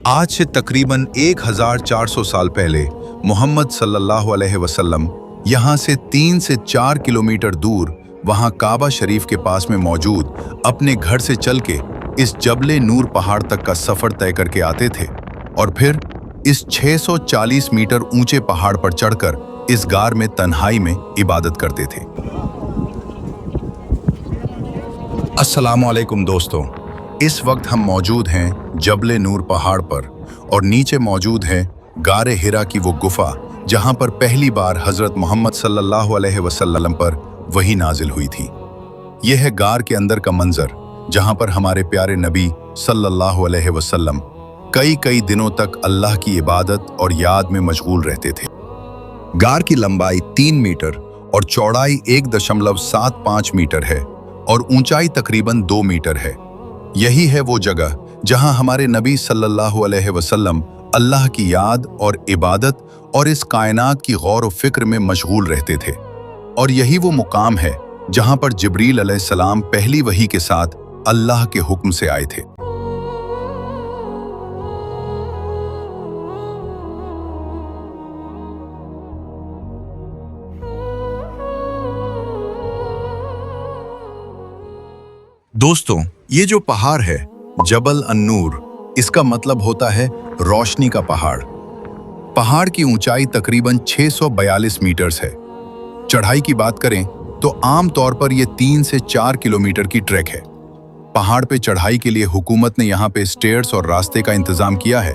आज से तकरीबन 1400 साल पहले मोहम्मद सल्लल्लाहु अलैहि वसल्लम यहाँ से 3 से 4 किलोमीटर दूर वहाँ काबा शरीफ के पास में मौजूद अपने घर से चल के इस जबले नूर पहाड़ तक का सफर तय करके आते थे और फिर इस 640 मीटर ऊंचे पहाड़ पर चढ़कर इस गार में तन्हाई में इबादत करते थे। अस्सलामु अलैकुम दोस्तों, इस वक्त हम मौजूद हैं जबले नूर पहाड़ पर और नीचे मौजूद है गारे हिरा की वो गुफा जहां पर पहली बार हजरत मोहम्मद सल्लल्लाहु अलैहि वसल्लम पर वही नाजिल हुई थी। यह है गार के अंदर का मंजर जहां पर हमारे प्यारे नबी सल्लल्लाहु अलैहि वसल्लम कई दिनों तक अल्लाह की इबादत और याद में मशगूल रहते थे। गार की लंबाई 3 मीटर और चौड़ाई 1.75 मीटर है और ऊंचाई तकरीबन 2 मीटर है। यही है वो जगह जहां हमारे नबी सल्लल्लाहु अलैहि वसल्लम अल्लाह की याद और इबादत और इस कायनात की गौर व फिक्र में मशगूल रहते थे। और यही वो मुकाम है जहां पर जिब्रील अलैहिस्सलाम पहली वही के साथ अल्लाह के हुक्म से आए थे। दोस्तों, ये जो पहाड़ है जबल अन्नूर, इसका मतलब होता है रोशनी का पहाड़। पहाड़ की ऊंचाई तकरीबन 642 मीटर्स है। चढ़ाई की बात करें तो आम तौर पर यह 3 से 4 किलोमीटर की ट्रैक है। पहाड़ पे चढ़ाई के लिए हुकूमत ने यहाँ पे स्टेयर्स और रास्ते का इंतजाम किया है।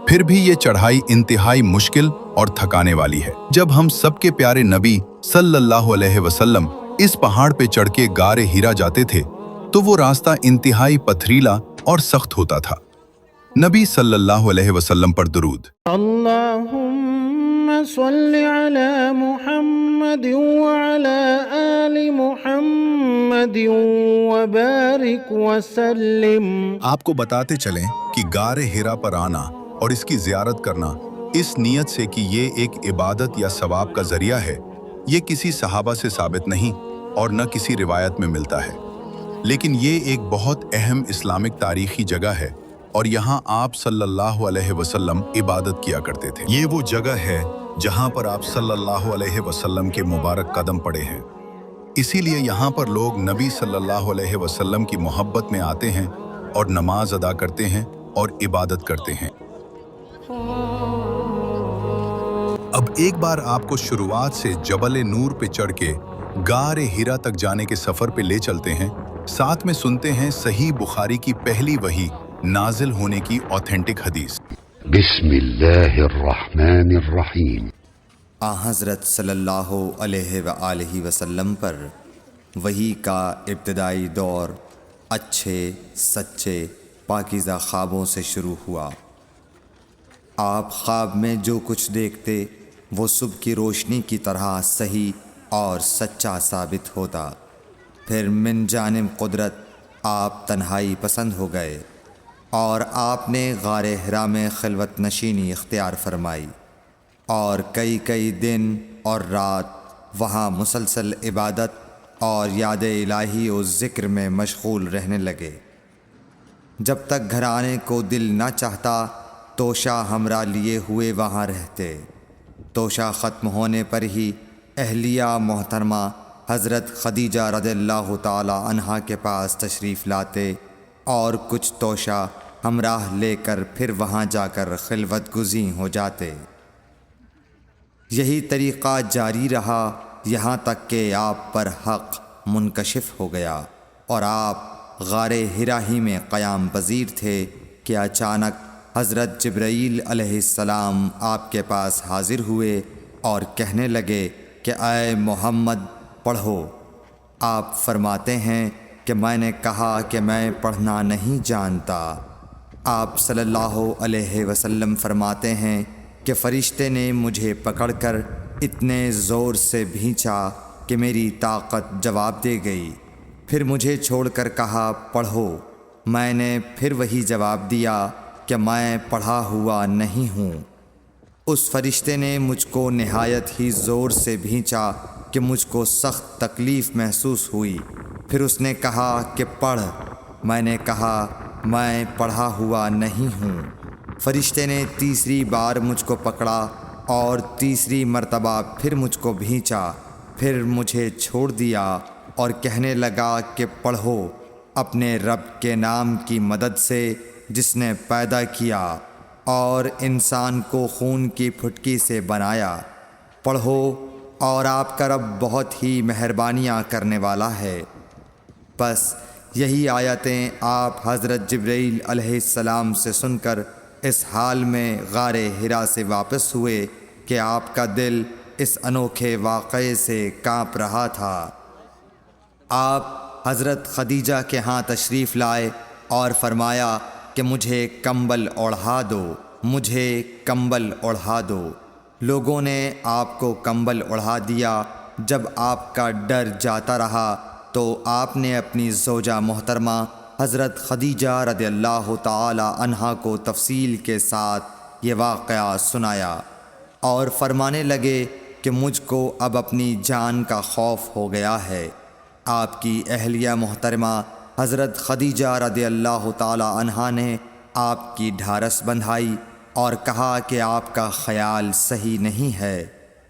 फिर भी ये चढ़ाई इंतहाई मुश्किल और थकाने वाली है। जब हम सबके प्यारे नबी सल्लल्लाहु अलैहि वसल्लम इस पहाड़ पे चढ़ के गारे हिरा जाते थे तो वो रास्ता इंतहाई पथरीला और सख्त होता था। नबी सल्लल्लाहु अलैहि वसल्लम पर दुरूद। अल्लाहुम्मा सल्लि अला मुहम्मद व अला आलि मुहम्मद व बारिक व सल्लिम। आपको बताते चलें कि गारे हिरा पर आना और इसकी जियारत करना इस नीयत से कि ये एक इबादत या सवाब का जरिया है, ये किसी सहाबा से साबित नहीं और न किसी रिवायत में मिलता है। लेकिन ये एक बहुत अहम इस्लामिक तारीखी जगह है और यहाँ आप सल्लल्लाहु अलैहि वसल्लम इबादत किया करते थे। ये वो जगह है जहाँ पर आप सल्लल्लाहु अलैहि वसल्लम के मुबारक कदम पड़े हैं। इसीलिए यहाँ पर लोग नबी सल्लल्लाहु अलैहि वसल्लम की मोहब्बत में आते हैं और नमाज अदा करते हैं और इबादत करते हैं। अब एक बार आपको शुरुआत से जबल नूर पे चढ़ के गारे हिरा तक जाने के सफर पे ले चलते हैं। साथ में सुनते हैं सही बुखारी की पहली वही नाजिल होने की ऑथेंटिक हदीस। बिस्मिल्लाहिर्रहमानिर्रहीम। हज़रत सल्लल्लाहु अलैहि वसल्लम पर वही का इब्तदाई दौर अच्छे सच्चे पाकीज़ा ख्वाबों से शुरू हुआ। आप ख्वाब में जो कुछ देखते वो सुबह की रोशनी की तरह सही और सच्चा साबित होता। फिर मिन जानिब कुदरत आप तन्हाई पसंद हो गए और आपने गारे हिरा में खिलवत नशीनी इख्तियार फरमाई और कई दिन और रात वहाँ मुसलसल इबादत और याद इलाही और ज़िक्र में मशगूल रहने लगे। जब तक घर आने को दिल न चाहता तोशा हमरा लिए हुए वहाँ रहते। तोशा ख़त्म होने पर ही अहलिया मोहतरमा हज़रत खदीजा रज़ियल्लाहु ताला अन्हा के पास तशरीफ़ लाते और कुछ तोशा हमराह लेकर फिर वहाँ जाकर खिलवत गुज़ी हो जाते। यही तरीक़ा जारी रहा यहाँ तक कि आप पर हक़ मुनकशिफ़ हो गया और आप गारे हिरा ही में क़याम पज़ीर थे कि अचानक हज़रत जिब्राईल अलैहिस्सलाम आपके पास हाज़िर हुए और कहने लगे कि ऐ मोहम्मद पढ़ो। आप फरमाते हैं कि मैंने कहा कि मैं पढ़ना नहीं जानता। आप सल्लल्लाहु अलैहि वसल्लम फरमाते हैं कि फ़रिश्ते ने मुझे पकड़कर इतने ज़ोर से भींचा कि मेरी ताकत जवाब दे गई। फिर मुझे छोड़कर कहा पढ़ो। मैंने फिर वही जवाब दिया कि मैं पढ़ा हुआ नहीं हूँ। उस फरिश्ते ने मुझको निहायत ही ज़ोर से भींचा कि मुझको सख्त तकलीफ़ महसूस हुई। फिर उसने कहा कि पढ़। मैंने कहा मैं पढ़ा हुआ नहीं हूँ। فرشتے نے تیسری بار مجھ کو پکڑا اور تیسری مرتبہ پھر مجھ کو بھینچا، پھر مجھے چھوڑ دیا اور کہنے لگا کہ پڑھو اپنے رب کے نام کی مدد سے جس نے پیدا کیا اور انسان کو خون کی پھٹکی سے بنایا، پڑھو اور آپ کا رب بہت ہی مہربانیاں کرنے والا ہے۔ بس یہی آیتیں آپ حضرت جبرائیل علیہ السلام سے سن کر اس حال میں غار حرا سے واپس ہوئے کہ آپ کا دل اس انوکھے واقعے سے کانپ رہا تھا۔ آپ حضرت خدیجہ کے ہاں تشریف لائے اور فرمایا کہ مجھے کمبل اوڑھا دو، مجھے کمبل اوڑھا دو۔ لوگوں نے آپ کو کمبل اوڑھا دیا۔ جب آپ کا ڈر جاتا رہا تو آپ نے اپنی زوجہ محترمہ حضرت خدیجہ رضی اللہ تعالی عنہا کو تفصیل کے ساتھ یہ واقعہ سنایا اور فرمانے لگے کہ مجھ کو اب اپنی جان کا خوف ہو گیا ہے۔ آپ کی اہلیہ محترمہ حضرت خدیجہ رضی اللہ تعالی عنہا نے آپ کی ڈھارس بندھائی اور کہا کہ آپ کا خیال صحیح نہیں ہے،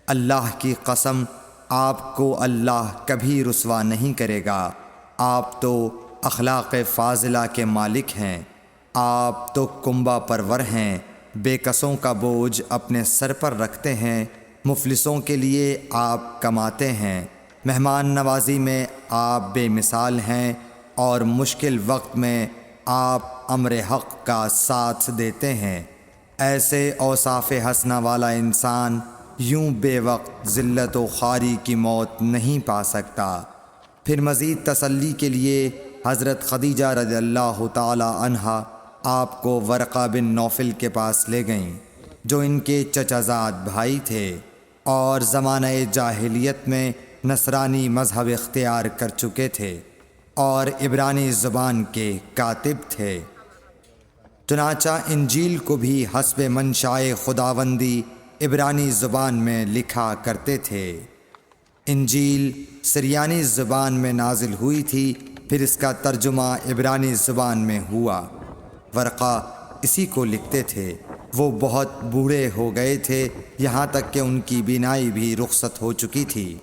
اللہ کی قسم آپ کو اللہ کبھی رسوا نہیں کرے گا، آپ تو اخلاق فاضلہ کے مالک ہیں، آپ تو کنبہ پرور ہیں، بے کسوں کا بوجھ اپنے سر پر رکھتے ہیں، مفلسوں کے لیے آپ کماتے ہیں، مہمان نوازی میں آپ بے مثال ہیں اور مشکل وقت میں آپ امر حق کا ساتھ دیتے ہیں۔ ایسے اوصاف حسنہ والا انسان یوں بے وقت ذلت و خواری کی موت نہیں پا سکتا۔ پھر مزید تسلی کے لیے حضرت خدیجہ رضی اللہ تعالی عنہا آپ کو ورقہ بن نوفل کے پاس لے گئیں جو ان کے چچا زاد بھائی تھے اور زمانہ جاہلیت میں نصرانی مذہب اختیار کر چکے تھے اور عبرانی زبان کے کاتب تھے۔ چنانچہ انجیل کو بھی حسب منشائے خداوندی عبرانی زبان میں لکھا کرتے تھے۔ انجیل سریانی زبان میں نازل ہوئی تھی، پھر اس کا ترجمہ عبرانی زبان میں ہوا۔ ورقہ اسی کو لکھتے تھے۔ وہ بہت بوڑھے ہو گئے تھے، یہاں تک کہ ان کی بینائی بھی رخصت ہو چکی تھی۔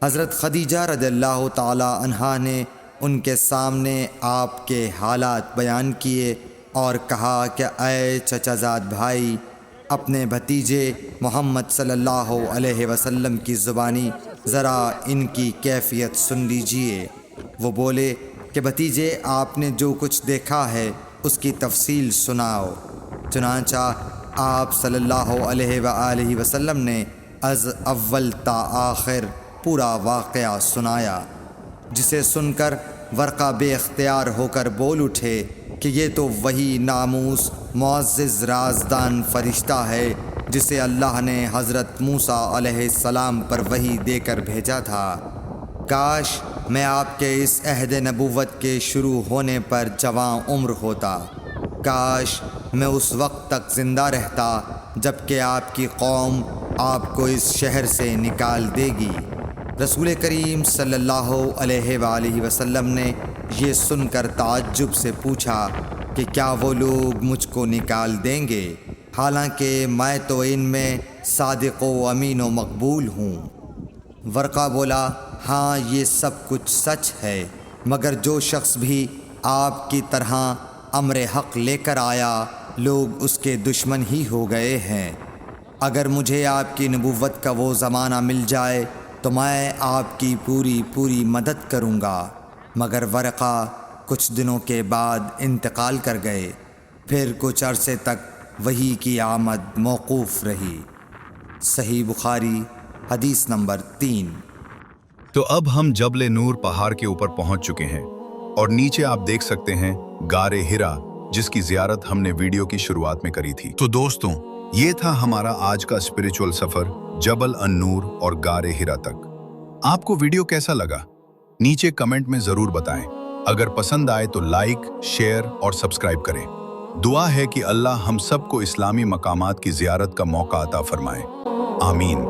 حضرت خدیجہ رضی اللہ تعالی عنہا نے ان کے سامنے آپ کے حالات بیان کیے اور کہا کہ اے چچا زاد بھائی، اپنے بھتیجے محمد صلی اللہ علیہ وسلم کی زبانی ذرا ان کی کیفیت سن لیجئے۔ وہ بولے کہ بھتیجے، آپ نے جو کچھ دیکھا ہے اس کی تفصیل سناؤ۔ چنانچہ آپ صلی اللہ علیہ وآلہ وسلم نے از اول تا آخر پورا واقعہ سنایا، جسے سن کر ورقہ بے اختیار ہو کر بول اٹھے کہ یہ تو وہی ناموس معزز رازدان فرشتہ ہے جسے اللہ نے حضرت موسیٰ علیہ السلام پر وحی دے کر بھیجا تھا۔ کاش میں آپ کے اس عہد نبوت کے شروع ہونے پر جواں عمر ہوتا، کاش میں اس وقت تک زندہ رہتا جب کہ آپ کی قوم آپ کو اس شہر سے نکال دے گی۔ رسول کریم صلی اللہ علیہ وآلہ وسلم نے یہ سن کر تعجب سے پوچھا کہ کیا وہ لوگ مجھ کو نکال دیں گے، حالانکہ میں تو ان میں صادق و امین و مقبول ہوں۔ ورقہ بولا، ہاں یہ سب کچھ سچ ہے، مگر جو شخص بھی آپ کی طرح امر حق لے کر آیا لوگ اس کے دشمن ہی ہو گئے ہیں۔ اگر مجھے آپ کی نبوت کا وہ زمانہ مل جائے تو میں آپ کی پوری مدد کروں گا، مگر ورقہ کچھ دنوں کے بعد انتقال کر گئے۔ پھر کچھ عرصے تک وحی کی آمد موقوف رہی۔ صحیح بخاری حدیث نمبر 3۔ تو اب ہم جبل نور پہاڑ کے اوپر پہنچ چکے ہیں اور نیچے آپ دیکھ سکتے ہیں غار حرا، جس کی زیارت ہم نے ویڈیو کی شروعات میں کری تھی۔ تو دوستوں، یہ تھا ہمارا آج کا اسپریچول سفر جبل النور اور غار حرا تک۔ آپ کو ویڈیو کیسا لگا؟ نیچے کمنٹ میں ضرور بتائیں۔ اگر پسند آئے تو لائک، شیئر اور سبسکرائب کریں۔ دعا ہے کہ اللہ ہم سب کو اسلامی مقامات کی زیارت کا موقع عطا فرمائے۔ آمین۔